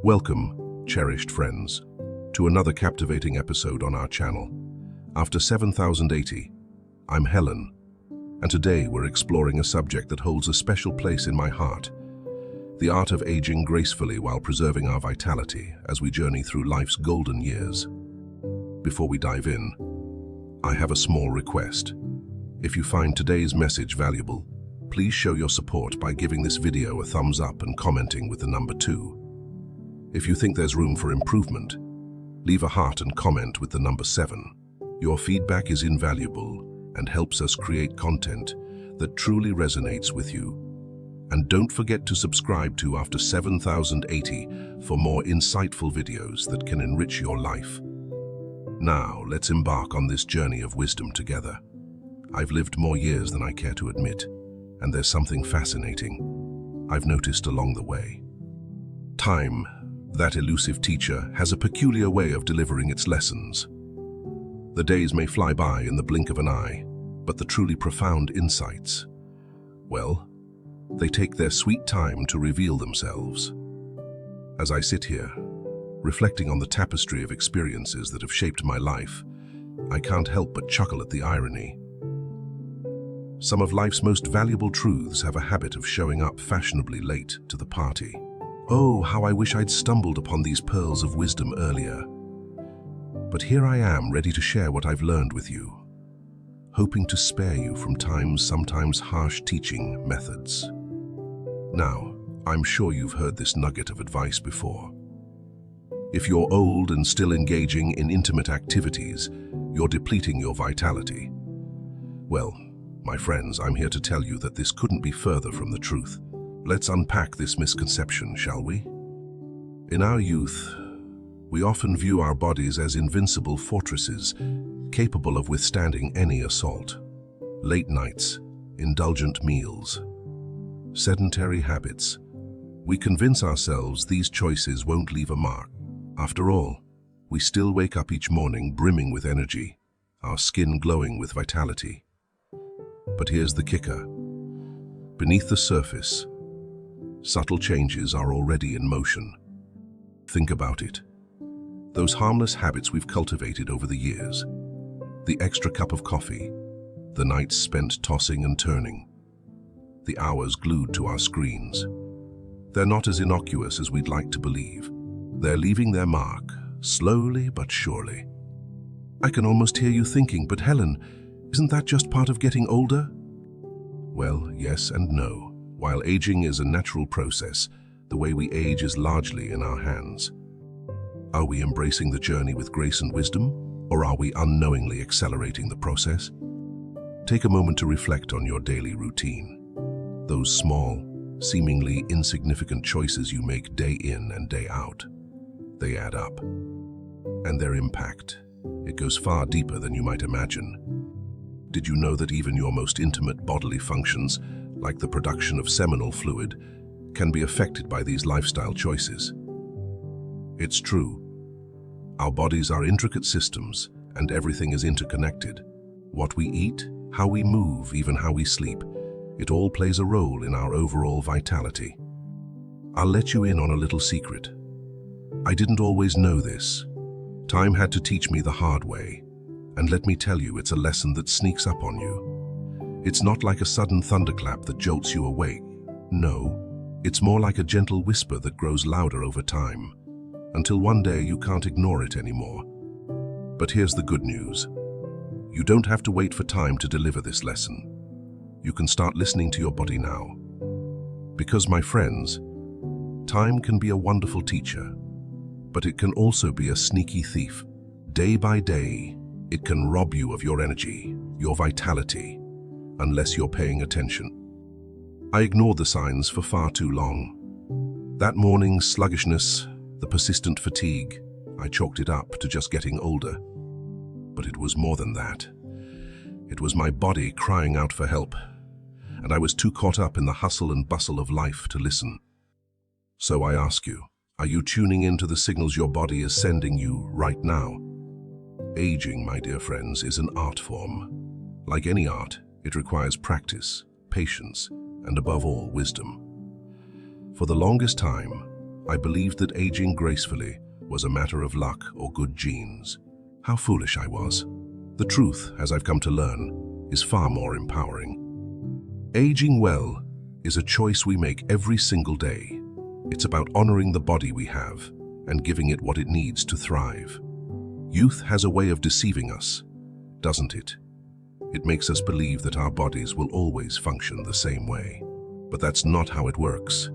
Welcome, cherished friends, to another captivating episode on our channel. After 7080, I'm Helen, and today we're exploring a subject that holds a special place in my heart: the art of aging gracefully while preserving our vitality as we journey through life's golden years. Before we dive in, I have a small request. If you find today's message valuable, please show your support by giving this video a thumbs up and commenting with the number 2. If you think there's room for improvement, leave a heart and comment with the number 7. Your feedback is invaluable and helps us create content that truly resonates with you. And don't forget to subscribe to After 7080 for more insightful videos that can enrich your life. Now, let's embark on this journey of wisdom together. I've lived more years than I care to admit, and there's something fascinating I've noticed along the way. Time, that elusive teacher, has a peculiar way of delivering its lessons. The days may fly by in the blink of an eye, but the truly profound insights, well, they take their sweet time to reveal themselves. As I sit here, reflecting on the tapestry of experiences that have shaped my life, I can't help but chuckle at the irony. Some of life's most valuable truths have a habit of showing up fashionably late to the party. Oh, how I wish I'd stumbled upon these pearls of wisdom earlier. But here I am, ready to share what I've learned with you, hoping to spare you from time's sometimes harsh teaching methods. Now, I'm sure you've heard this nugget of advice before. If you're old and still engaging in intimate activities, you're depleting your vitality. Well, my friends, I'm here to tell you that this couldn't be further from the truth. Let's unpack this misconception, shall we? In our youth, we often view our bodies as invincible fortresses, capable of withstanding any assault. Late nights, indulgent meals, sedentary habits. We convince ourselves these choices won't leave a mark. After all, we still wake up each morning brimming with energy, our skin glowing with vitality. But here's the kicker. Beneath the surface, subtle changes are already in motion. Think about it. Those harmless habits we've cultivated over the years. The extra cup of coffee, the nights spent tossing and turning, the hours glued to our screens. They're not as innocuous as we'd like to believe. They're leaving their mark, slowly but surely. I can almost hear you thinking, but Helen, isn't that just part of getting older? Well, yes and no. While aging is a natural process, the way we age is largely in our hands. Are we embracing the journey with grace and wisdom, or are we unknowingly accelerating the process? Take a moment to reflect on your daily routine. Those small, seemingly insignificant choices you make day in and day out. They add up. And their impact, it goes far deeper than you might imagine. Did you know that even your most intimate bodily functions, like the production of seminal fluid, can be affected by these lifestyle choices? It's true. Our bodies are intricate systems, and everything is interconnected. What we eat, how we move, even how we sleep, it all plays a role in our overall vitality. I'll let you in on a little secret. I didn't always know this. Time had to teach me the hard way, and let me tell you, it's a lesson that sneaks up on you. It's not like a sudden thunderclap that jolts you awake. No, it's more like a gentle whisper that grows louder over time, until one day you can't ignore it anymore. But here's the good news. You don't have to wait for time to deliver this lesson. You can start listening to your body now. Because, my friends, time can be a wonderful teacher, but it can also be a sneaky thief. Day by day, it can rob you of your energy, your vitality, unless you're paying attention. I ignored the signs for far too long. That morning's sluggishness, the persistent fatigue, I chalked it up to just getting older. But it was more than that. It was my body crying out for help, and I was too caught up in the hustle and bustle of life to listen. So I ask you, are you tuning into the signals your body is sending you right now? Aging, my dear friends, is an art form. Like any art, it requires practice, patience, and above all, wisdom. For the longest time, I believed that aging gracefully was a matter of luck or good genes. How foolish I was. The truth, as I've come to learn, is far more empowering. Aging well is a choice we make every single day. It's about honoring the body we have and giving it what it needs to thrive. Youth has a way of deceiving us, doesn't it? It makes us believe that our bodies will always function the same way. But that's not how it works.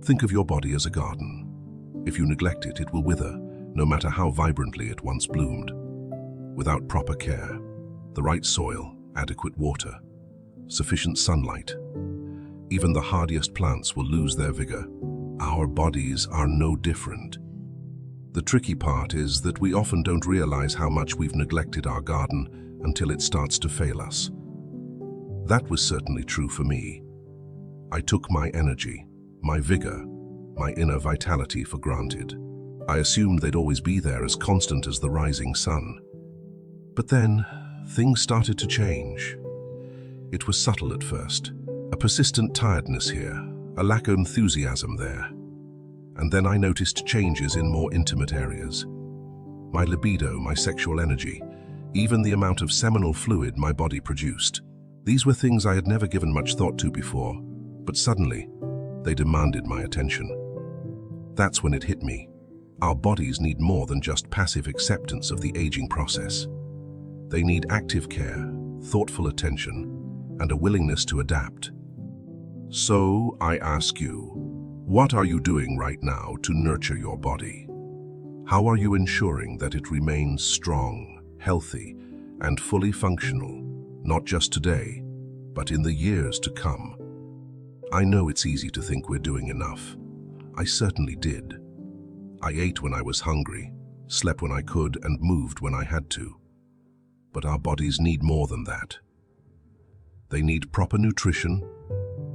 Think of your body as a garden. If you neglect it, it will wither, no matter how vibrantly it once bloomed. Without proper care, the right soil, adequate water, sufficient sunlight, even the hardiest plants will lose their vigor. Our bodies are no different. The tricky part is that we often don't realize how much we've neglected our garden until it starts to fail us. That was certainly true for me. I took my energy, my vigor, my inner vitality for granted. I assumed they'd always be there, as constant as the rising sun. But then, things started to change. It was subtle at first. A persistent tiredness here, a lack of enthusiasm there. And then I noticed changes in more intimate areas. My libido, my sexual energy, even the amount of seminal fluid my body produced. These were things I had never given much thought to before, but suddenly, they demanded my attention. That's when it hit me. Our bodies need more than just passive acceptance of the aging process. They need active care, thoughtful attention, and a willingness to adapt. So I ask you, what are you doing right now to nurture your body? How are you ensuring that it remains strong, healthy, and fully functional, not just today, but in the years to come? I know it's easy to think we're doing enough. I certainly did. I ate when I was hungry, slept when I could, and moved when I had to. But our bodies need more than that. They need proper nutrition,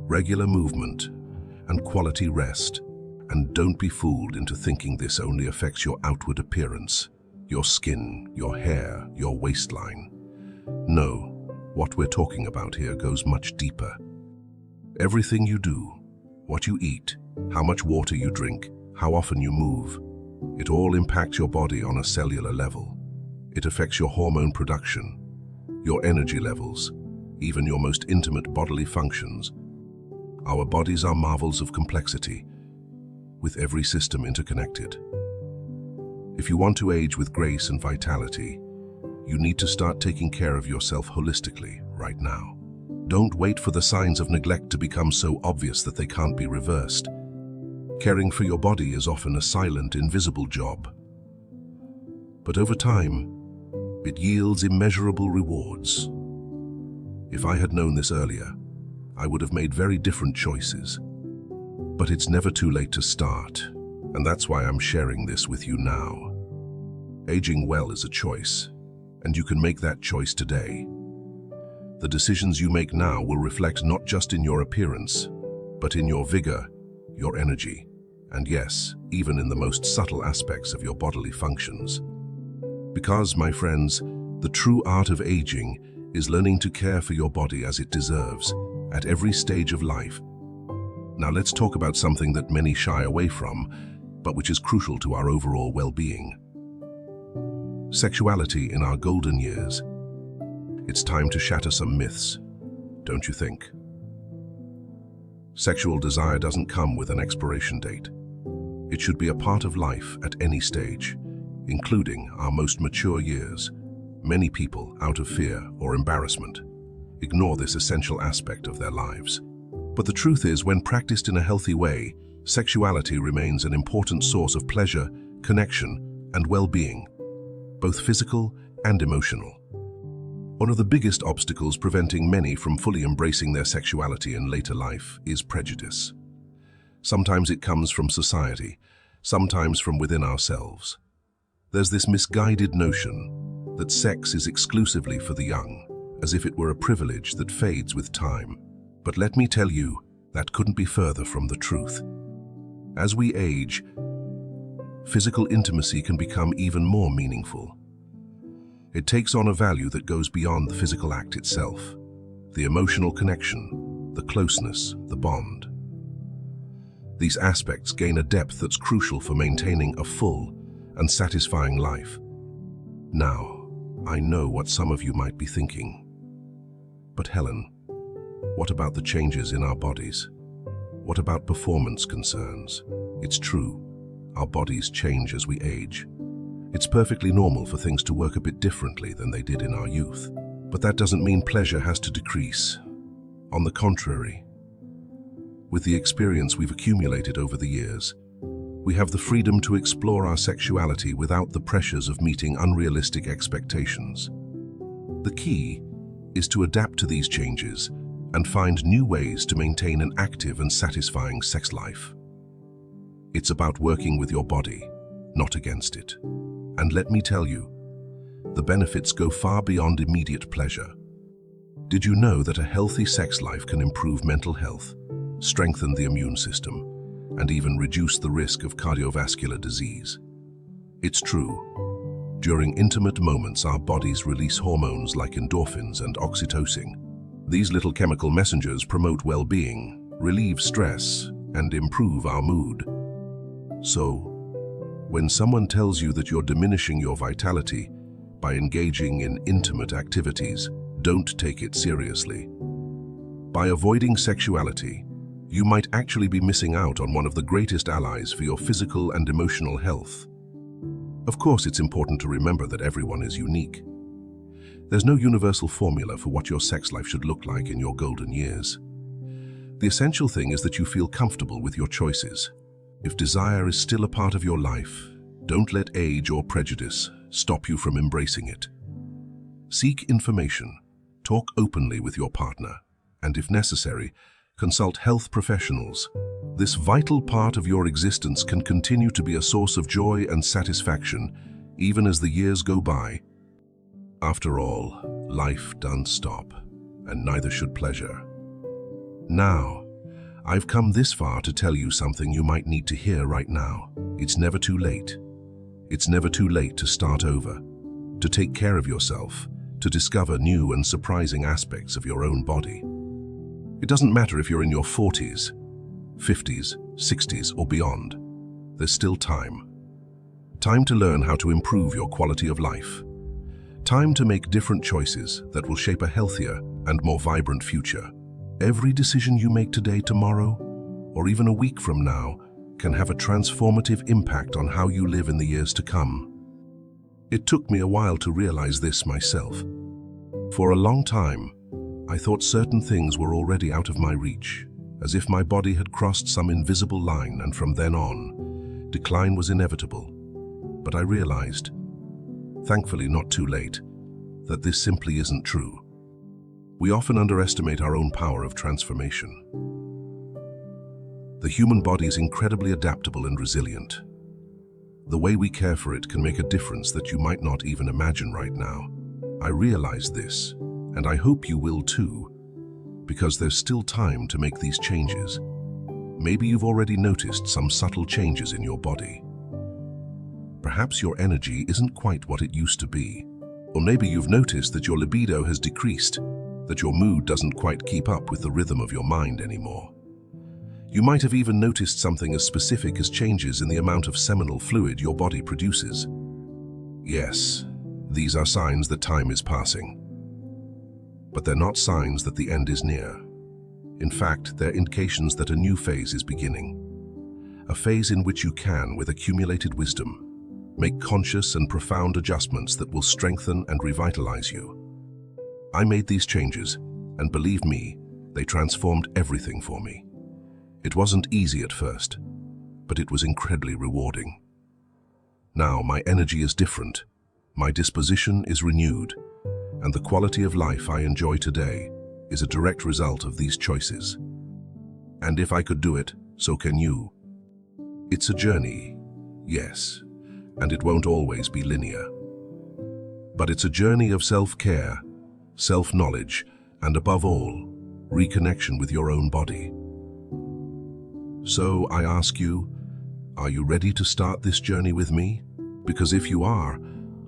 regular movement, and quality rest. And don't be fooled into thinking this only affects your outward appearance, your skin, your hair, your waistline. No, what we're talking about here goes much deeper. Everything you do, what you eat, how much water you drink, how often you move, it all impacts your body on a cellular level. It affects your hormone production, your energy levels, even your most intimate bodily functions. Our bodies are marvels of complexity, with every system interconnected. If you want to age with grace and vitality, you need to start taking care of yourself holistically right now. Don't wait for the signs of neglect to become so obvious that they can't be reversed. Caring for your body is often a silent, invisible job. But over time, it yields immeasurable rewards. If I had known this earlier, I would have made very different choices. But it's never too late to start, and that's why I'm sharing this with you now. Aging well is a choice, and you can make that choice today. The decisions you make now will reflect not just in your appearance, but in your vigor, your energy, and yes, even in the most subtle aspects of your bodily functions. Because, my friends, the true art of aging is learning to care for your body as it deserves, at every stage of life. Now let's talk about something that many shy away from, but which is crucial to our overall well-being. Sexuality in our golden years. It's time to shatter some myths, don't you think? Sexual desire doesn't come with an expiration date. It should be a part of life at any stage, including our most mature years. Many people, out of fear or embarrassment, ignore this essential aspect of their lives. But the truth is, when practiced in a healthy way, sexuality remains an important source of pleasure, connection, and well-being, both physical and emotional. One of the biggest obstacles preventing many from fully embracing their sexuality in later life is prejudice. Sometimes it comes from society, sometimes from within ourselves. There's this misguided notion that sex is exclusively for the young, as if it were a privilege that fades with time. But let me tell you, that couldn't be further from the truth. As we age, physical intimacy can become even more meaningful. It takes on a value that goes beyond the physical act itself, the emotional connection, the closeness, the bond. These aspects gain a depth that's crucial for maintaining a full and satisfying life. Now, I know what some of you might be thinking. But Helen, what about the changes in our bodies? What about performance concerns? It's true, our bodies change as we age. It's perfectly normal for things to work a bit differently than they did in our youth. But that doesn't mean pleasure has to decrease. On the contrary, with the experience we've accumulated over the years, we have the freedom to explore our sexuality without the pressures of meeting unrealistic expectations. The key is to adapt to these changes and find new ways to maintain an active and satisfying sex life. It's about working with your body, not against it. And let me tell you, the benefits go far beyond immediate pleasure. Did you know that a healthy sex life can improve mental health, strengthen the immune system, and even reduce the risk of cardiovascular disease? It's true. During intimate moments, our bodies release hormones like endorphins and oxytocin. These little chemical messengers promote well-being, relieve stress, and improve our mood. So, when someone tells you that you're diminishing your vitality by engaging in intimate activities, don't take it seriously. By avoiding sexuality, you might actually be missing out on one of the greatest allies for your physical and emotional health. Of course, it's important to remember that everyone is unique. There's no universal formula for what your sex life should look like in your golden years. The essential thing is that you feel comfortable with your choices. If desire is still a part of your life, don't let age or prejudice stop you from embracing it. Seek information, talk openly with your partner, and if necessary, consult health professionals. This vital part of your existence can continue to be a source of joy and satisfaction, even as the years go by. After all, life doesn't stop, and neither should pleasure. Now, I've come this far to tell you something you might need to hear right now. It's never too late. It's never too late to start over, to take care of yourself, to discover new and surprising aspects of your own body. It doesn't matter if you're in your 40s, 50s, 60s, or beyond. There's still time. Time to learn how to improve your quality of life. Time to make different choices that will shape a healthier and more vibrant future. Every decision you make today, tomorrow, or even a week from now can have a transformative impact on how you live in the years to come. It took me a while to realize this myself. For a long time, I thought certain things were already out of my reach, as if my body had crossed some invisible line, and from then on, decline was inevitable. But I realized, thankfully not too late, that this simply isn't true. We often underestimate our own power of transformation. The human body is incredibly adaptable and resilient. The way we care for it can make a difference that you might not even imagine right now. I realize this, and I hope you will too, because there's still time to make these changes. Maybe you've already noticed some subtle changes in your body. Perhaps your energy isn't quite what it used to be. Or maybe you've noticed that your libido has decreased, that your mood doesn't quite keep up with the rhythm of your mind anymore. You might have even noticed something as specific as changes in the amount of seminal fluid your body produces. Yes, these are signs that time is passing. But they're not signs that the end is near. In fact, they're indications that a new phase is beginning. A phase in which you can, with accumulated wisdom, make conscious and profound adjustments that will strengthen and revitalize you. I made these changes, and believe me, they transformed everything for me. It wasn't easy at first, but it was incredibly rewarding. Now my energy is different, my disposition is renewed, and the quality of life I enjoy today is a direct result of these choices. And if I could do it, so can you. It's a journey, yes, and it won't always be linear. But it's a journey of self-care, self-knowledge, and above all, reconnection with your own body. So I ask you, are you ready to start this journey with me? Because if you are,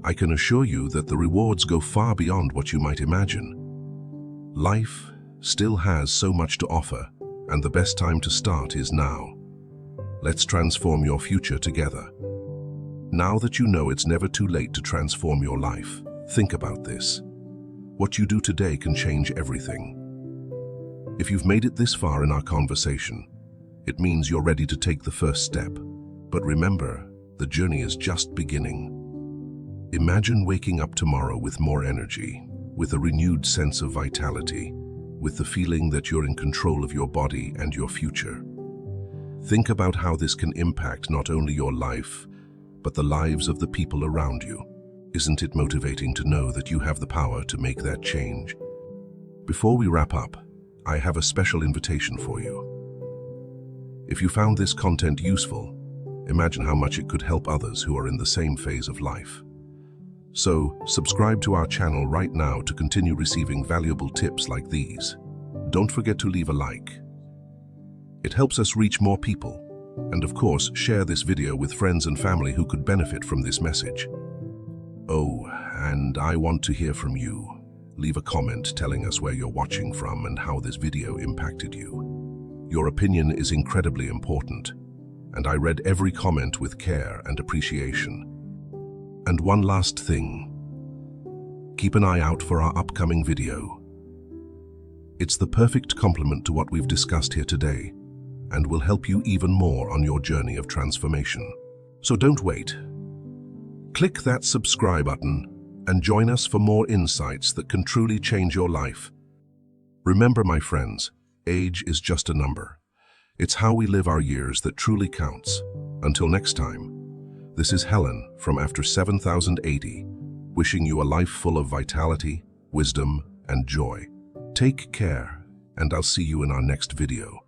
I can assure you that the rewards go far beyond what you might imagine. Life still has so much to offer, and the best time to start is now. Let's transform your future together. Now that you know it's never too late to transform your life, think about this. What you do today can change everything. If you've made it this far in our conversation, it means you're ready to take the first step. But remember, the journey is just beginning. Imagine waking up tomorrow with more energy, with a renewed sense of vitality, with the feeling that you're in control of your body and your future. Think about how this can impact not only your life, but the lives of the people around you. Isn't it motivating to know that you have the power to make that change? Before we wrap up, I have a special invitation for you. If you found this content useful, imagine how much it could help others who are in the same phase of life. So, subscribe to our channel right now to continue receiving valuable tips like these. Don't forget to leave a like. It helps us reach more people. And of course, share this video with friends and family who could benefit from this message. Oh, and I want to hear from you. Leave a comment telling us where you're watching from and how this video impacted you. Your opinion is incredibly important, and I read every comment with care and appreciation. And one last thing. Keep an eye out for our upcoming video. It's the perfect complement to what we've discussed here today, and will help you even more on your journey of transformation. So don't wait. Click that subscribe button and join us for more insights that can truly change your life. Remember, my friends, age is just a number. It's how we live our years that truly counts. Until next time, this is Helen from After 7080, wishing you a life full of vitality, wisdom, and joy. Take care, and I'll see you in our next video.